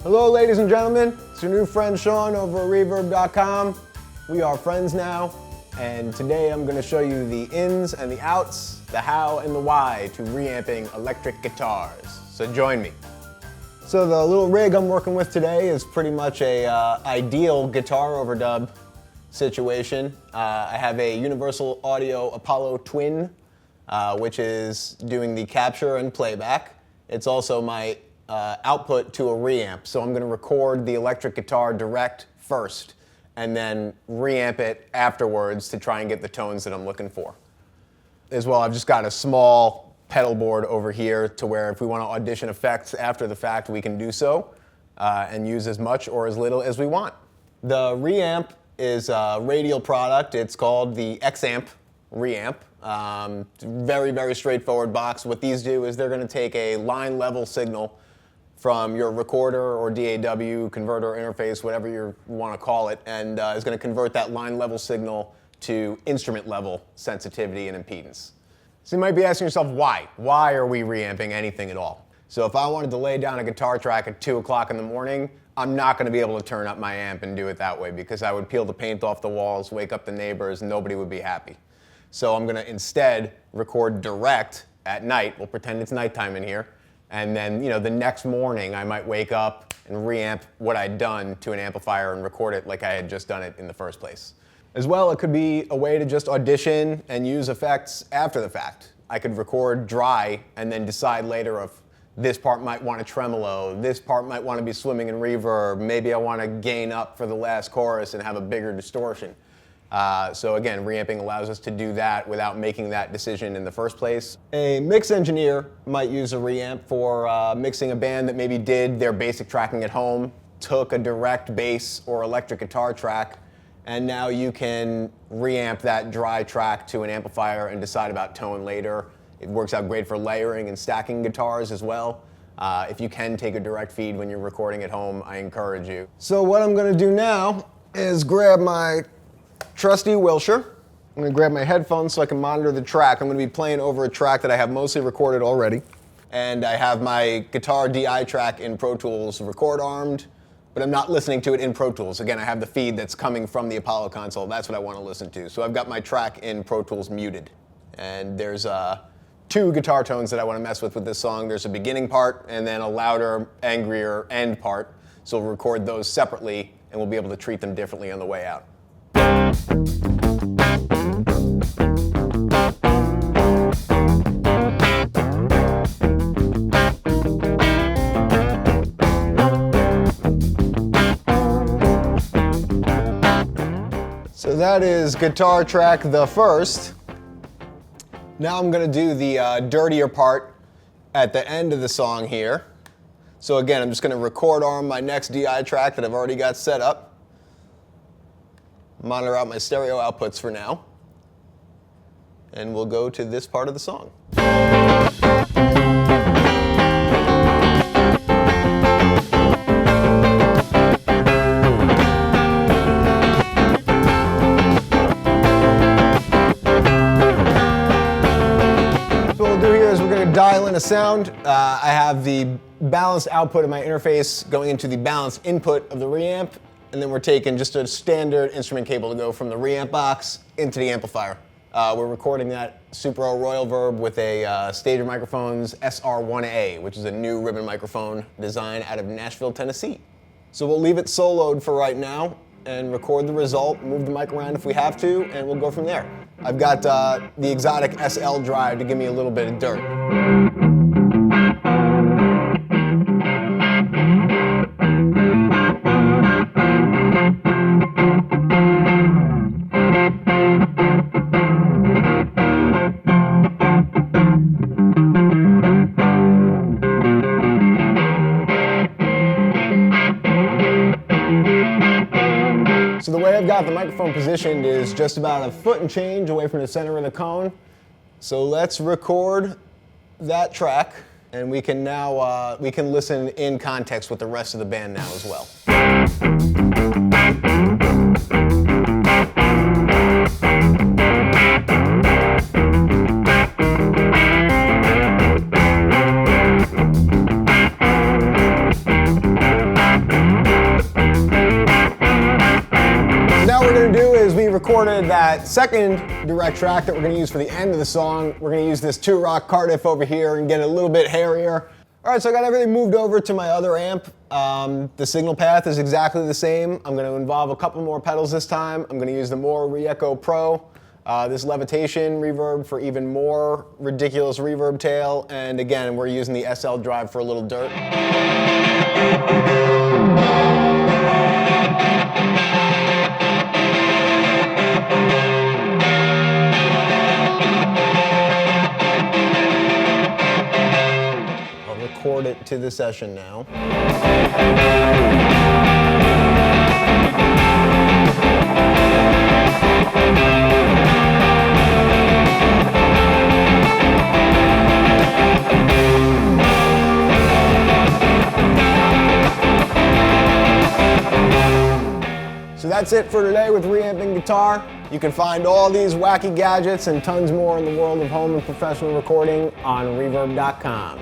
Hello, ladies and gentlemen. It's your new friend Sean over at Reverb.com. We are friends now, and today I'm going to show you the ins and the outs, the how and the why to reamping electric guitars. So join me. So the little rig I'm working with today is pretty much a ideal guitar overdub situation. I have a Universal Audio Apollo Twin, which is doing the capture and playback. It's also my output to a reamp. So I'm going to record the electric guitar direct first and then reamp it afterwards to try and get the tones that I'm looking for. As well, I've just got a small pedal board over here to where if we want to audition effects after the fact, we can do so and use as much or as little as we want. The reamp is a Radial product. It's called the X-Amp Reamp. Very, very straightforward box. What these do is they're going to take a line level signal from your recorder or DAW, converter interface, whatever you want to call it, and is going to convert that line level signal to instrument level sensitivity and impedance. So you might be asking yourself, why? Why are we reamping anything at all? So if I wanted to lay down a guitar track at 2 o'clock in the morning, I'm not going to be able to turn up my amp and do it that way because I would peel the paint off the walls, wake up the neighbors, and nobody would be happy. So I'm going to instead record direct at night. We'll pretend it's nighttime in here. And then, the next morning I might wake up and reamp what I'd done to an amplifier and record it like I had just done it in the first place. As well, it could be a way to just audition and use effects after the fact. I could record dry and then decide later if this part might want to tremolo, this part might want to be swimming in reverb, maybe I want to gain up for the last chorus and have a bigger distortion. So again, reamping allows us to do that without making that decision in the first place. A mix engineer might use a reamp for mixing a band that maybe did their basic tracking at home, took a direct bass or electric guitar track, and now you can reamp that dry track to an amplifier and decide about tone later. It works out great for layering and stacking guitars as well. If you can take a direct feed when you're recording at home, I encourage you. So what I'm going to do now is grab my trusty Wilshire. I'm going to grab my headphones so I can monitor the track. I'm going to be playing over a track that I have mostly recorded already. And I have my guitar DI track in Pro Tools record armed, but I'm not listening to it in Pro Tools. Again, I have the feed that's coming from the Apollo console. That's what I want to listen to. So I've got my track in Pro Tools muted. And there's 2 guitar tones that I want to mess with this song. There's a beginning part and then a louder, angrier end part. So we'll record those separately and we'll be able to treat them differently on the way out. So that is guitar track the first. Now I'm going to do the dirtier part at the end of the song here. So again, I'm just going to record arm my next DI track that I've already got set up. Monitor out my stereo outputs for now. And we'll go to this part of the song. Dial in a sound. I have the balanced output of my interface going into the balanced input of the reamp, and then we're taking just a standard instrument cable to go from the reamp box into the amplifier. We're recording that Super Royal Verb with a Stager Microphones SR1A, which is a new ribbon microphone design out of Nashville, Tennessee. So we'll leave it soloed for right now and record the result, move the mic around if we have to, and we'll go from there. I've got the exotic SL drive to give me a little bit of dirt. So the way I've got the microphone positioned is just about a foot and change away from the center of the cone. So let's record that track, and we can now we can listen in context with the rest of the band now as well. recorded that second direct track that we're gonna use for the end of the song. We're gonna use this 2-Rock Cardiff over here and get it a little bit hairier. All right, so I got everything moved over to my other amp. The signal path is exactly the same. I'm gonna involve a couple more pedals this time. I'm gonna use the more Re-Echo Pro, this levitation reverb for even more ridiculous reverb tail. And again, we're using the SL drive for a little dirt. Record it to the session now. So that's it for today with reamping guitar. You can find all these wacky gadgets and tons more in the world of home and professional recording on Reverb.com.